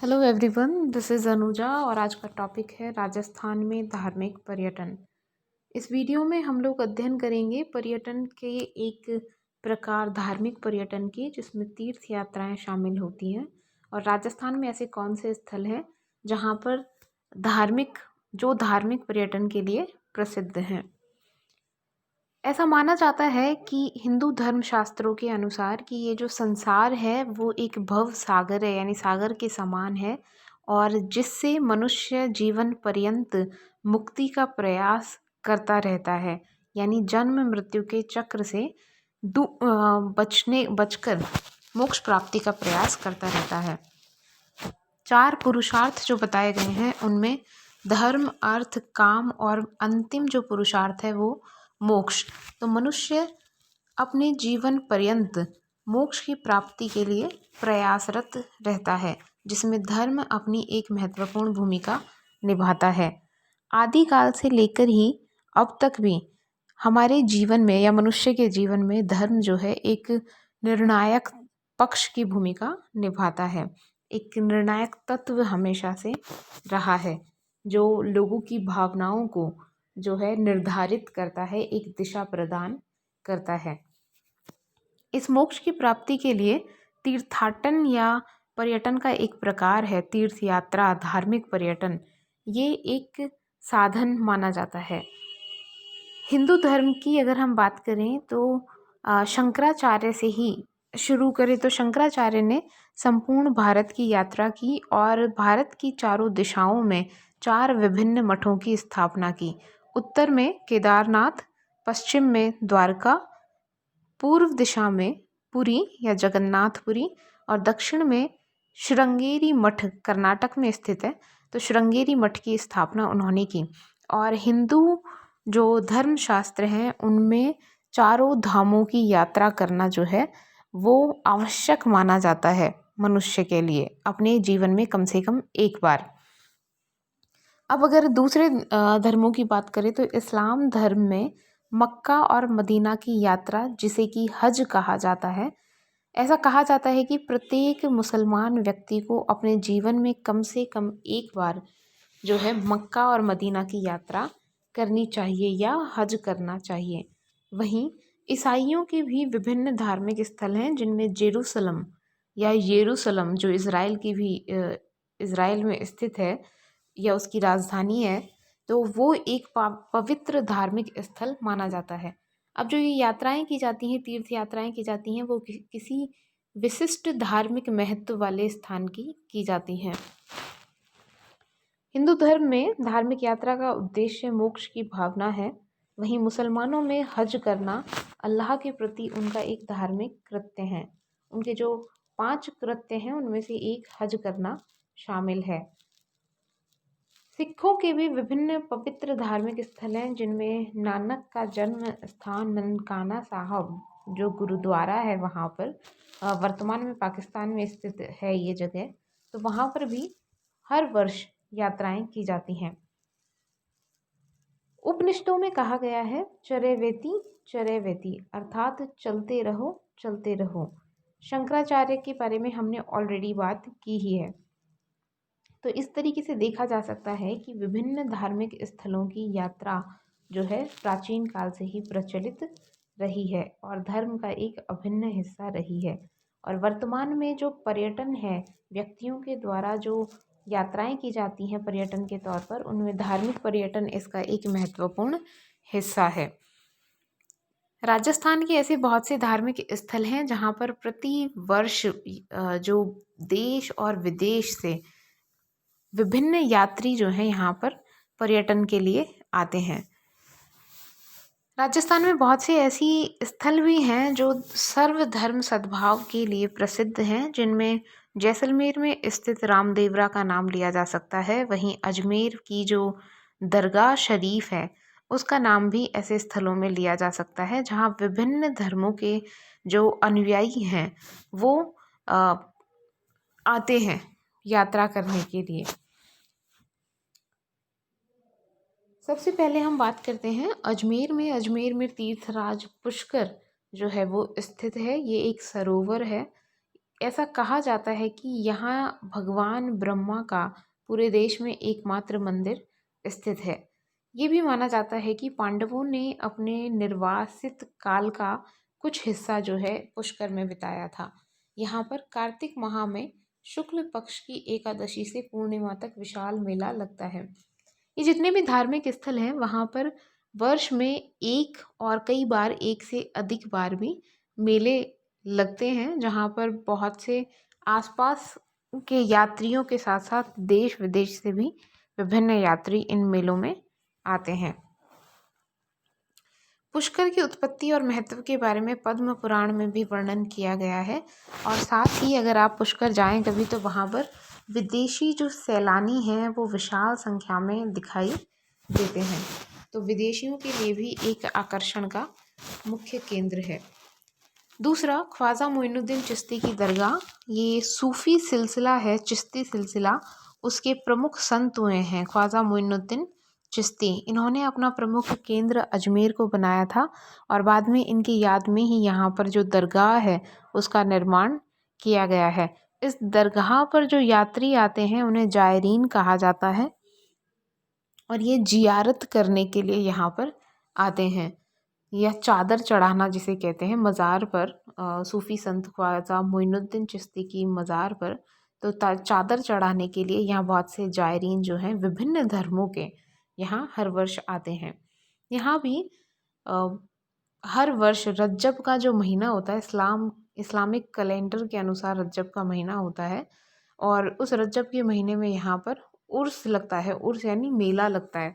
Hello everyone, this is Anuja और आज का टॉपिक है राजस्थान में धार्मिक पर्यटन। इस वीडियो में हम लोग अध्ययन करेंगे पर्यटन के एक प्रकार धार्मिक पर्यटन की, जिसमें तीर्थ यात्राएं शामिल होती हैं। और राजस्थान में ऐसे कौन से स्थल हैं जहां पर धार्मिक पर्यटन के लिए प्रसिद्ध हैं। ऐसा माना जाता है कि हिंदू धर्म शास्त्रों के अनुसार कि ये जो संसार है वो एक भव सागर है, यानी सागर के समान है, और जिससे मनुष्य जीवन पर्यंत मुक्ति का प्रयास करता रहता है, यानी जन्म मृत्यु के चक्र से बचकर मोक्ष प्राप्ति का प्रयास करता रहता है। 4 पुरुषार्थ जो बताए गए हैं उनमें धर्म, अर्थ, काम और अंतिम जो पुरुषार्थ है वो मोक्ष। तो मनुष्य अपने जीवन पर्यंत मोक्ष की प्राप्ति के लिए प्रयासरत रहता है, जिसमें धर्म अपनी एक महत्वपूर्ण भूमिका निभाता है। आदिकाल से लेकर ही अब तक भी हमारे जीवन में या मनुष्य के जीवन में धर्म जो है एक निर्णायक पक्ष की भूमिका निभाता है। एक निर्णायक तत्व हमेशा से रहा है, जो लोगों की भावनाओं को जो है निर्धारित करता है, एक दिशा प्रदान करता है। इस मोक्ष की प्राप्ति के लिए तीर्थाटन या पर्यटन का एक प्रकार है तीर्थ यात्रा, धार्मिक पर्यटन। ये एक साधन माना जाता है। हिंदू धर्म की अगर हम बात करें तो शंकराचार्य से ही शुरू करें तो शंकराचार्य ने संपूर्ण भारत की यात्रा की और भारत की चारों दिशाओं में 4 विभिन्न मठों की स्थापना की। उत्तर में केदारनाथ, पश्चिम में द्वारका, पूर्व दिशा में पुरी या जगन्नाथपुरी और दक्षिण में श्रृंगेरी मठ कर्नाटक में स्थित है। तो श्रृंगेरी मठ की स्थापना उन्होंने की। और हिंदू जो धर्म शास्त्र हैं उनमें चारों धामों की यात्रा करना जो है वो आवश्यक माना जाता है मनुष्य के लिए अपने जीवन में कम से कम एक बार। अब अगर दूसरे धर्मों की बात करें तो इस्लाम धर्म में मक्का और मदीना की यात्रा, जिसे कि हज कहा जाता है, ऐसा कहा जाता है कि प्रत्येक मुसलमान व्यक्ति को अपने जीवन में कम से कम एक बार जो है मक्का और मदीना की यात्रा करनी चाहिए या हज करना चाहिए। वहीं ईसाइयों के भी विभिन्न धार्मिक स्थल हैं, जिनमें जेरूसलम या यरूशलम जो इज़राइल में स्थित है या उसकी राजधानी है, तो वो एक पवित्र धार्मिक स्थल माना जाता है। अब जो ये यात्राएं की जाती हैं, तीर्थ यात्राएं की जाती हैं, वो किसी विशिष्ट धार्मिक महत्व वाले स्थान की जाती हैं। हिंदू धर्म में धार्मिक यात्रा का उद्देश्य मोक्ष की भावना है। वहीं मुसलमानों में हज करना अल्लाह के प्रति उनका एक धार्मिक कृत्य है। उनके जो 5 कृत्य हैं उनमें से एक हज करना शामिल है। सिखों के भी विभिन्न पवित्र धार्मिक स्थल हैं, जिनमें नानक का जन्म स्थान ननकाना साहब जो गुरुद्वारा है वहाँ पर वर्तमान में पाकिस्तान में स्थित है ये जगह। तो वहाँ पर भी हर वर्ष यात्राएं की जाती हैं। उपनिषदों में कहा गया है चरैवेति चरैवेति, अर्थात चलते रहो चलते रहो। शंकराचार्य के बारे में हमने ऑलरेडी बात की ही है। तो इस तरीके से देखा जा सकता है कि विभिन्न धार्मिक स्थलों की यात्रा जो है प्राचीन काल से ही प्रचलित रही है और धर्म का एक अभिन्न हिस्सा रही है। और वर्तमान में जो पर्यटन है, व्यक्तियों के द्वारा जो यात्राएं की जाती हैं पर्यटन के तौर पर, उनमें धार्मिक पर्यटन इसका एक महत्वपूर्ण हिस्सा है। राजस्थान के ऐसे बहुत से धार्मिक स्थल हैं जहाँ पर प्रति वर्ष जो देश और विदेश से विभिन्न यात्री जो हैं यहाँ पर पर्यटन के लिए आते हैं। राजस्थान में बहुत से ऐसी स्थल भी हैं जो सर्वधर्म सद्भाव के लिए प्रसिद्ध हैं, जिनमें जैसलमेर में स्थित रामदेवरा का नाम लिया जा सकता है। वहीं अजमेर की जो दरगाह शरीफ है उसका नाम भी ऐसे स्थलों में लिया जा सकता है, जहाँ विभिन्न धर्मों के जो अनुयायी हैं वो आते हैं यात्रा करने के लिए। सबसे पहले हम बात करते हैं अजमेर में। अजमेर में तीर्थराज पुष्कर जो है वो स्थित है। ये एक सरोवर है ऐसा कहा जाता है कि यहाँ भगवान ब्रह्मा का पूरे देश में एकमात्र मंदिर स्थित है। ये भी माना जाता है कि पांडवों ने अपने निर्वासित काल का कुछ हिस्सा जो है पुष्कर में बिताया था। यहाँ पर कार्तिक माह में शुक्ल पक्ष की एकादशी से पूर्णिमा तक विशाल मेला लगता है। ये जितने भी धार्मिक स्थल हैं वहाँ पर वर्ष में एक और कई बार एक से अधिक बार भी मेले लगते हैं, जहाँ पर बहुत से आसपास के यात्रियों के साथ साथ देश विदेश से भी विभिन्न यात्री इन मेलों में आते हैं। पुष्कर की उत्पत्ति और महत्व के बारे में पद्म पुराण में भी वर्णन किया गया है। और साथ ही अगर आप पुष्कर जाएं कभी तो वहाँ पर विदेशी जो सैलानी हैं वो विशाल संख्या में दिखाई देते हैं, तो विदेशियों के लिए भी एक आकर्षण का मुख्य केंद्र है। दूसरा, ख्वाजा मोइनुद्दीन चिश्ती की दरगाह, ये सूफ़ी सिलसिला है, चिश्ती सिलसिला, उसके प्रमुख संत हुए हैं ख्वाजा मोइनुद्दीन चिश्ती। इन्होंने अपना प्रमुख केंद्र अजमेर को बनाया था और बाद में इनकी याद में ही यहाँ पर जो दरगाह है उसका निर्माण किया गया है। इस दरगाह पर जो यात्री आते हैं उन्हें जायरीन कहा जाता है और ये जियारत करने के लिए यहाँ पर आते हैं, या चादर चढ़ाना जिसे कहते हैं मज़ार पर, सूफ़ी संत ख्वाजा मोइनुद्दीन चिश्ती की मज़ार पर तो चादर चढ़ाने के लिए यहाँ बहुत से जायरीन जो हैं विभिन्न धर्मों के यहाँ हर वर्ष आते हैं। यहाँ भी हर वर्ष रज्जब का जो महीना होता है, इस्लामिक कैलेंडर के अनुसार रज्जब का महीना होता है और उस रज्जब के महीने में यहाँ पर उर्स लगता है। उर्स यानी मेला लगता है।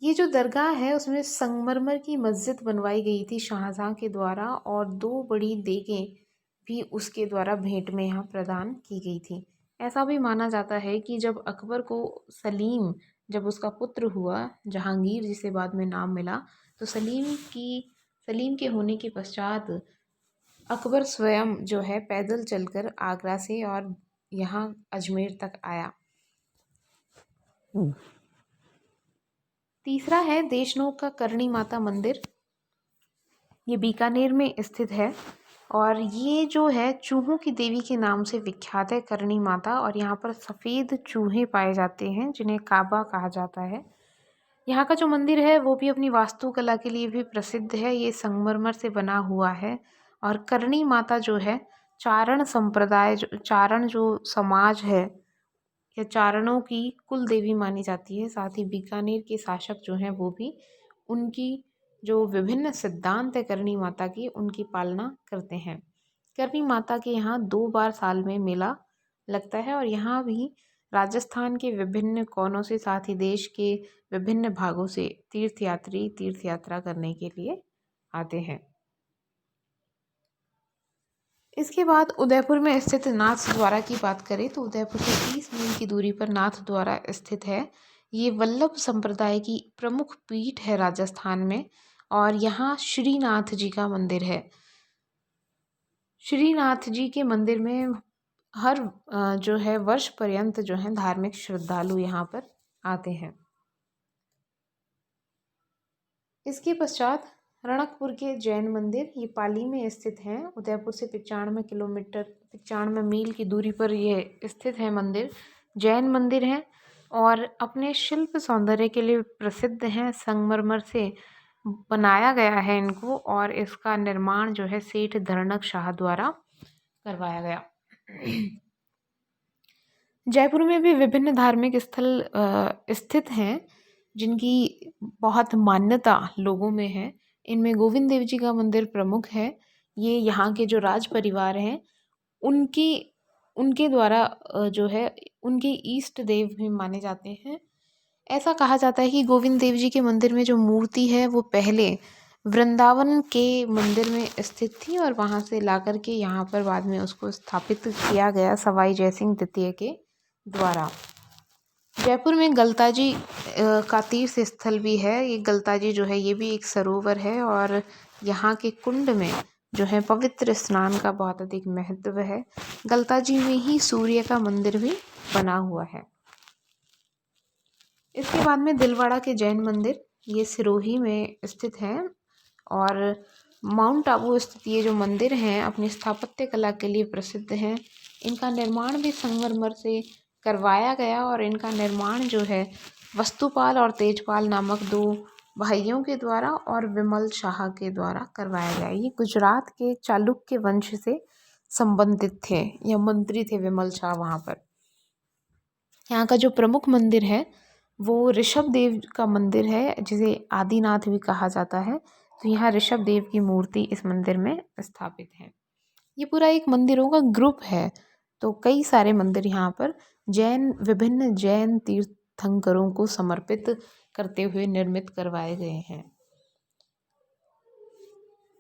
ये जो दरगाह है उसमें संगमरमर की मस्जिद बनवाई गई थी शाहजहाँ के द्वारा और 2 बड़ी देगें भी उसके द्वारा भेंट में यहाँ प्रदान की गई थी। ऐसा भी माना जाता है कि जब अकबर को जब उसका पुत्र हुआ जहांगीर, जिसे बाद में नाम मिला, तो सलीम के होने के पश्चात अकबर स्वयं जो है पैदल चलकर आगरा से और यहाँ अजमेर तक आया। तीसरा है देशनोक का करणी माता मंदिर। ये बीकानेर में स्थित है और ये जो है चूहों की देवी के नाम से विख्यात है, करणी माता। और यहाँ पर सफ़ेद चूहे पाए जाते हैं जिन्हें काबा कहा जाता है। यहाँ का जो मंदिर है वो भी अपनी वास्तुकला के लिए भी प्रसिद्ध है। ये संगमरमर से बना हुआ है और करणी माता जो है चारण जो समाज है या चारणों की कुल देवी मानी जाती है। साथ ही बीकानेर के शासक जो हैं वो भी उनकी जो विभिन्न सिद्धांत है करणी माता की, उनकी पालना करते हैं। करणी माता के यहाँ 2 बार साल में मेला लगता है और यहाँ भी राजस्थान के विभिन्न कोनों से साथ ही देश के विभिन्न भागों से तीर्थयात्री तीर्थ यात्रा करने के लिए आते हैं। इसके बाद उदयपुर में स्थित नाथ द्वारा की बात करें तो उदयपुर से 30 मील की दूरी पर नाथ द्वारा स्थित है। ये वल्लभ संप्रदाय की प्रमुख पीठ है राजस्थान में और यहाँ श्रीनाथ जी का मंदिर है। श्रीनाथ जी के मंदिर में हर जो है वर्ष पर्यंत जो है धार्मिक श्रद्धालु यहाँ पर आते हैं। इसके पश्चात रणकपुर के जैन मंदिर, ये पाली में स्थित हैं। उदयपुर से 95 मील की दूरी पर ये स्थित है मंदिर। जैन मंदिर हैं और अपने शिल्प सौंदर्य के लिए प्रसिद्ध हैं। संगमरमर से बनाया गया है इनको और इसका निर्माण जो है सेठ धरणक शाह द्वारा करवाया गया। जयपुर में भी विभिन्न धार्मिक स्थल स्थित हैं जिनकी बहुत मान्यता लोगों में है। इनमें गोविंद देव जी का मंदिर प्रमुख है। ये यहाँ के जो राज परिवार हैं उनके द्वारा जो है उनके ईष्ट देव भी माने जाते हैं। ऐसा कहा जाता है कि गोविंद देव जी के मंदिर में जो मूर्ति है वो पहले वृंदावन के मंदिर में स्थित थी और वहाँ से ला कर के यहाँ पर बाद में उसको स्थापित किया गया सवाई जयसिंह द्वितीय के द्वारा। जयपुर में गलताजी का तीर्थ स्थल भी है। ये गलताजी जो है ये भी एक सरोवर है और यहाँ के कुंड में जो है पवित्र स्नान का बहुत अधिक महत्व है। गलताजी में ही सूर्य का मंदिर भी बना हुआ है। इसके बाद में दिलवाड़ा के जैन मंदिर, ये सिरोही में स्थित है और माउंट आबू स्थित ये जो मंदिर हैं अपनी स्थापत्य कला के लिए प्रसिद्ध हैं। इनका निर्माण भी संगमरमर से करवाया गया और इनका निर्माण जो है वस्तुपाल और तेजपाल नामक दो भाइयों के द्वारा और विमल शाह के द्वारा करवाया गया। ये गुजरात के चालुक्य वंश से संबंधित थे या मंत्री थे विमल शाह वहाँ पर। यहाँ का जो प्रमुख मंदिर है वो ऋषभ देव का मंदिर है, जिसे आदिनाथ भी कहा जाता है। तो यहाँ ऋषभ देव की मूर्ति इस मंदिर में स्थापित है। ये पूरा एक मंदिरों का ग्रुप है। तो कई सारे मंदिर यहाँ पर विभिन्न जैन तीर्थंकरों को समर्पित करते हुए निर्मित करवाए गए हैं।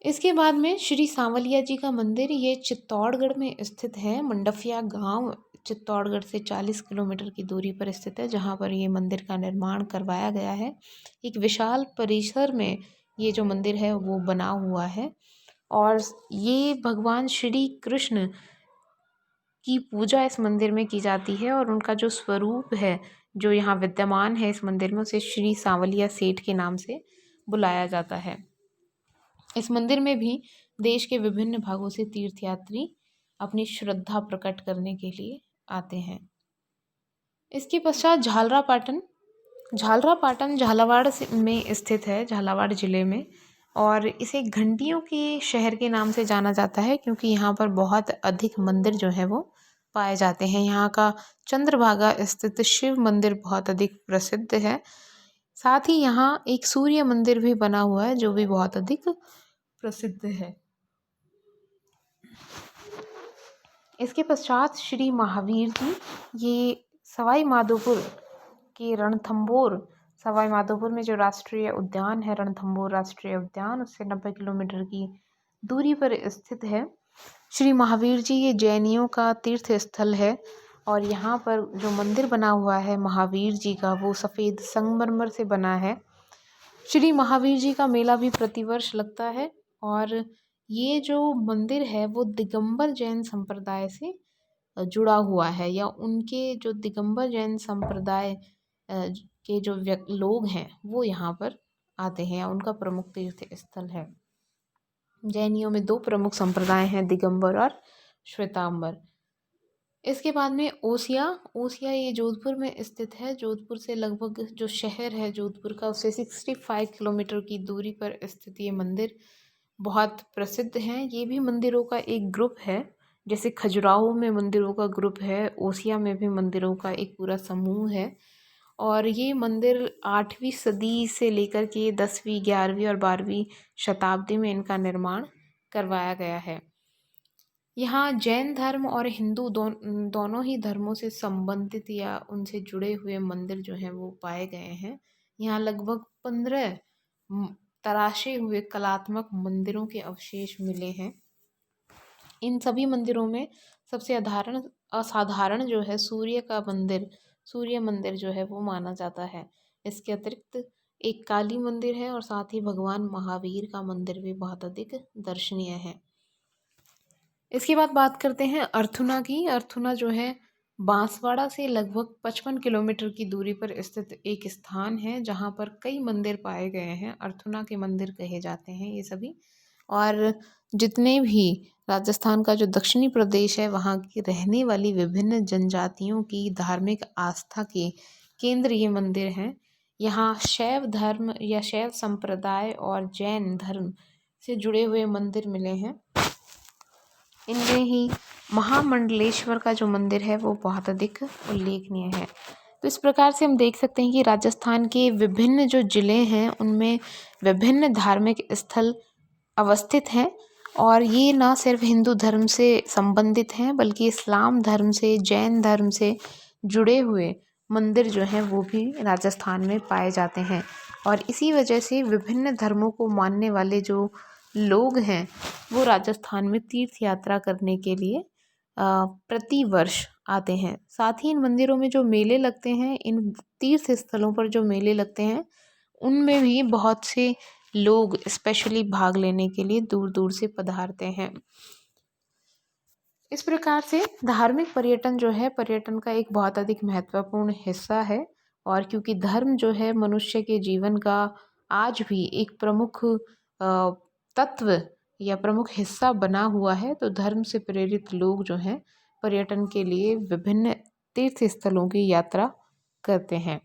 इसके बाद में श्री सांवलिया जी का मंदिर, ये चित्तौड़गढ़ में स्थित है। मंडफिया गांव चित्तौड़गढ़ से 40 किलोमीटर की दूरी पर स्थित है, जहां पर ये मंदिर का निर्माण करवाया गया है। एक विशाल परिसर में ये जो मंदिर है वो बना हुआ है और ये भगवान श्री कृष्ण की पूजा इस मंदिर में की जाती है और उनका जो स्वरूप है जो यहाँ विद्यमान है इस मंदिर में, उसे श्री सांवलिया सेठ के नाम से बुलाया जाता है। इस मंदिर में भी देश के विभिन्न भागों से तीर्थयात्री अपनी श्रद्धा प्रकट करने के लिए आते हैं। इसके पश्चात झालरापाटन झालावाड़ में स्थित है, झालावाड़ ज़िले में, और इसे घंटियों के शहर के नाम से जाना जाता है क्योंकि यहाँ पर बहुत अधिक मंदिर जो है वो पाए जाते हैं। यहाँ का चंद्रभागा स्थित शिव मंदिर बहुत अधिक प्रसिद्ध है। साथ ही यहाँ एक सूर्य मंदिर भी बना हुआ है जो भी बहुत अधिक प्रसिद्ध है। इसके पश्चात श्री महावीर जी, ये सवाई माधोपुर में जो राष्ट्रीय उद्यान है रणथंभौर राष्ट्रीय उद्यान, उससे 90 किलोमीटर की दूरी पर स्थित है। श्री महावीर जी ये जैनियों का तीर्थ स्थल है और यहाँ पर जो मंदिर बना हुआ है महावीर जी का वो सफ़ेद संगमरमर से बना है। श्री महावीर जी का मेला भी प्रतिवर्ष लगता है और ये जो मंदिर है वो दिगंबर जैन संप्रदाय से जुड़ा हुआ है, या उनके जो दिगंबर जैन संप्रदाय के जो लोग हैं वो यहाँ पर आते हैं, उनका प्रमुख तीर्थ स्थल है। जैनियों में 2 प्रमुख संप्रदाय हैं, दिगंबर और श्वेतांबर। इसके बाद में ओसिया ये जोधपुर में स्थित है। जोधपुर से लगभग जो शहर है जोधपुर का, उससे 65 किलोमीटर की दूरी पर स्थित ये मंदिर बहुत प्रसिद्ध हैं। ये भी मंदिरों का एक ग्रुप है, जैसे खजुराहो में मंदिरों का ग्रुप है, ओसिया में भी मंदिरों का एक पूरा समूह है। और ये मंदिर 8वीं सदी से लेकर के 10वीं, 11वीं और 12वीं शताब्दी में इनका निर्माण करवाया गया है। यहाँ जैन धर्म और हिंदू दोनों ही धर्मों से संबंधित या उनसे जुड़े हुए मंदिर जो हैं वो पाए गए हैं। यहाँ लगभग 15 तराशे हुए कलात्मक मंदिरों के अवशेष मिले हैं। इन सभी मंदिरों में सबसे असाधारण जो है सूर्य मंदिर जो है वो माना जाता है। इसके अतिरिक्त एक काली मंदिर है और साथ ही भगवान महावीर का मंदिर भी बहुत अधिक दर्शनीय है। इसके बाद बात करते हैं अर्थुना की। अर्थुना जो है बांसवाड़ा से लगभग 55 किलोमीटर की दूरी पर स्थित एक स्थान है जहाँ पर कई मंदिर पाए गए हैं। अर्थुना के मंदिर कहे जाते हैं ये सभी। और जितने भी राजस्थान का जो दक्षिणी प्रदेश है वहाँ की रहने वाली विभिन्न जनजातियों की धार्मिक आस्था के केंद्र ये मंदिर हैं। यहाँ शैव धर्म या शैव संप्रदाय और जैन धर्म से जुड़े हुए मंदिर मिले हैं। इनमें ही महामंडलेश्वर का जो मंदिर है वो बहुत अधिक उल्लेखनीय है। तो इस प्रकार से हम देख सकते हैं कि राजस्थान के विभिन्न जो ज़िले हैं उनमें विभिन्न धार्मिक स्थल अवस्थित हैं और ये ना सिर्फ हिंदू धर्म से संबंधित हैं बल्कि इस्लाम धर्म से, जैन धर्म से जुड़े हुए मंदिर जो हैं वो भी राजस्थान में पाए जाते हैं। और इसी वजह से विभिन्न धर्मों को मानने वाले जो लोग हैं वो राजस्थान में तीर्थ यात्रा करने के लिए प्रति वर्ष आते हैं। साथ ही इन मंदिरों में जो मेले लगते हैं, इन तीर्थ स्थलों पर जो मेले लगते हैं उनमें भी बहुत से लोग स्पेशली भाग लेने के लिए दूर दूर से पधारते हैं। इस प्रकार से धार्मिक पर्यटन जो है पर्यटन का एक बहुत अधिक महत्वपूर्ण हिस्सा है। और क्योंकि धर्म जो है मनुष्य के जीवन का आज भी एक प्रमुख तत्व या प्रमुख हिस्सा बना हुआ है। तो धर्म से प्रेरित लोग जो हैं पर्यटन के लिए विभिन्न तीर्थ स्थलों की यात्रा करते हैं।